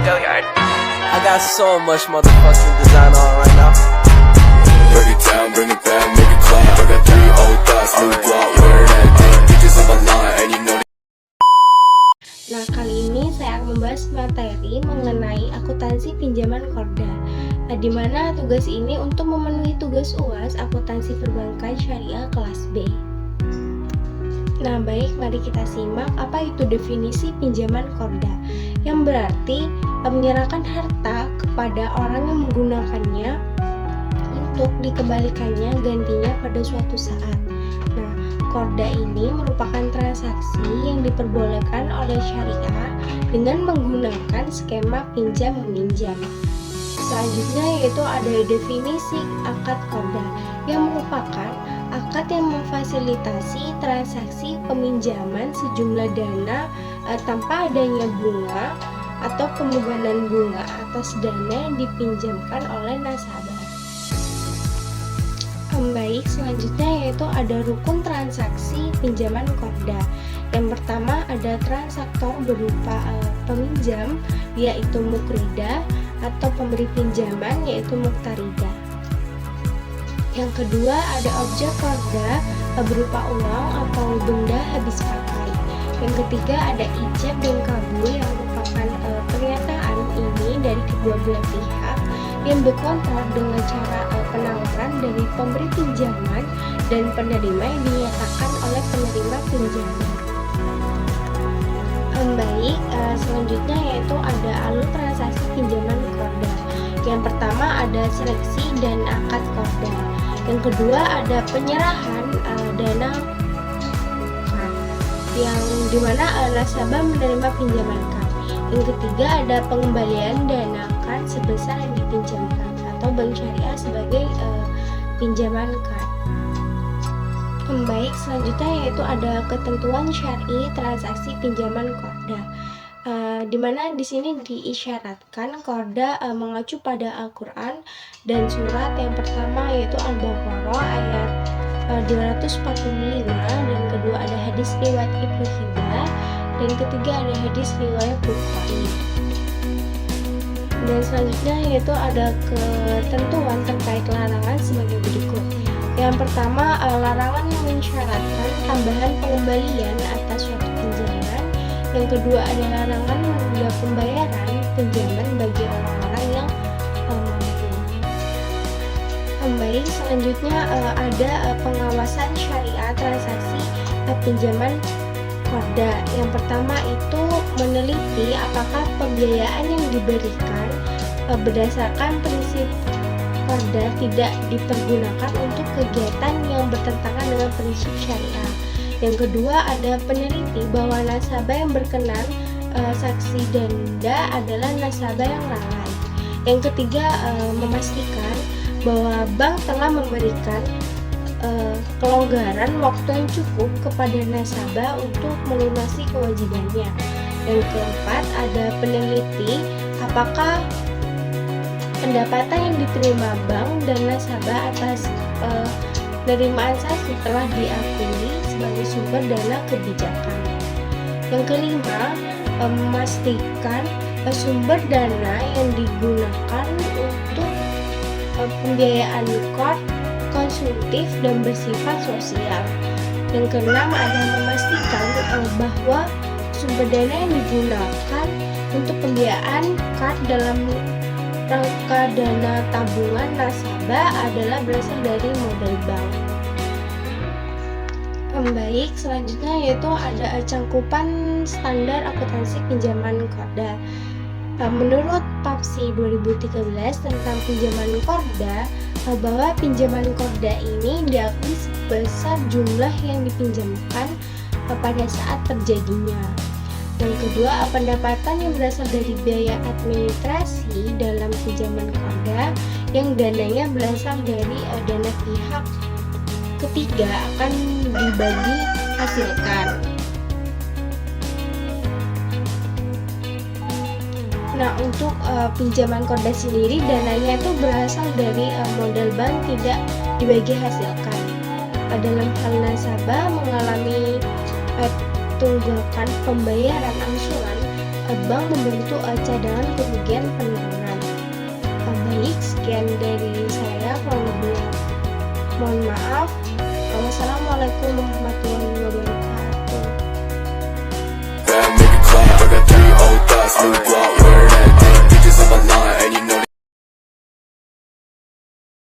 I got so much motherfucking design on right now. Break it down, bring it back, make it clap. I got 3 old thoughts, new block, where that damn bitches on my line, and you know. Nah, kali ini saya akan membahas materi mengenai akuntansi pinjaman Korda, di mana tugas ini untuk memenuhi tugas UAS akuntansi perbankan syariah kelas B. Nah, baik, mari kita simak apa itu definisi pinjaman Korda, yang berarti menyerahkan harta kepada orang yang menggunakannya untuk dikembalikannya gantinya pada suatu saat. Nah, Korda ini merupakan transaksi yang diperbolehkan oleh syariah dengan menggunakan skema pinjam-meminjam. Selanjutnya yaitu ada definisi akad Korda, yang merupakan akad yang memfasilitasi transaksi peminjaman sejumlah dana tanpa adanya bunga atau pembebanan bunga atas dana yang dipinjamkan oleh nasabah. Baik, selanjutnya yaitu ada rukun transaksi pinjaman Korda. Yang pertama ada transaktor berupa peminjam, yaitu mukrida, atau pemberi pinjaman, yaitu muqtarida. Yang kedua ada objek Korda berupa uang atau benda habis pakai. Yang ketiga ada ijab dan kabul, yang merupakan pernyataan ini dari kedua belah pihak yang berkontrak dengan cara penawaran dari pemberi pinjaman dan penerima yang dinyatakan oleh penerima pinjaman. Baik, selanjutnya yaitu ada alur transaksi pinjaman Korda. Yang pertama ada seleksi dan akad Korda. Yang kedua ada penyerahan dana KAD, yang dimana nasabah menerima pinjaman KAD. Yang ketiga ada pengembalian dana KAD sebesar yang dipinjamkan atau bank syariah sebagai pinjaman KAD. Baik, selanjutnya yaitu ada ketentuan syar'i transaksi pinjaman Korda, di mana di sini diisyaratkan Korda mengacu pada Al-Quran dan surat. Yang pertama yaitu Al-Baqarah ayat 245, dan kedua ada hadis riwayat Ibnu Hibban, dan ketiga ada hadis riwayat Bukhari. Dan selanjutnya yaitu ada ketentuan terkait larangan sebagai berikut. Yang pertama, larangan yang mensyaratkan tambahan pengembalian atas suatu pinjaman. Yang kedua ada larangan menunda pembayaran pinjaman bagi orang-orang yang mampu. Baik, selanjutnya ada pengawasan syariah transaksi pinjaman Korda. Yang pertama itu meneliti apakah pembiayaan yang diberikan berdasarkan prinsip Korda tidak dipergunakan untuk kegiatan yang bertentangan dengan prinsip syariah. Yang kedua ada peneliti bahwa nasabah yang berkenan saksi denda adalah nasabah yang lalai. Yang ketiga memastikan bahwa bank telah memberikan kelonggaran waktu yang cukup kepada nasabah untuk melunasi kewajibannya. Yang keempat ada peneliti apakah pendapatan yang diterima bank dan nasabah atas penerimaan saksi telah diakui sebagai sumber dana kebijakan. Yang kelima, memastikan sumber dana yang digunakan untuk pembiayaan konsumtif dan bersifat sosial. Yang keenam ada memastikan bahwa sumber dana yang digunakan untuk pembiayaan KAD dalam rangka dana tabungan nasabah adalah berasal dari modal bank. Baik, selanjutnya yaitu ada cangkupan standar akuntansi pinjaman Korda. Menurut PAPSI 2013 tentang pinjaman Korda, bahwa pinjaman Korda ini diakui sebesar jumlah yang dipinjamkan pada saat terjadinya. Yang kedua, pendapatan yang berasal dari biaya administrasi dalam pinjaman Korda yang dananya berasal dari dana pihak ketiga akan dibagi hasilkan. Nah, untuk pinjaman Korda sendiri dananya itu berasal dari modal bank tidak dibagi hasilkan. Dalam hal nasabah mengalami tunggakan pembayaran angsuran bank membentuk cadangan kerugian penurunan. Baik, sekian dari saya, kurang lebih mohon maaf.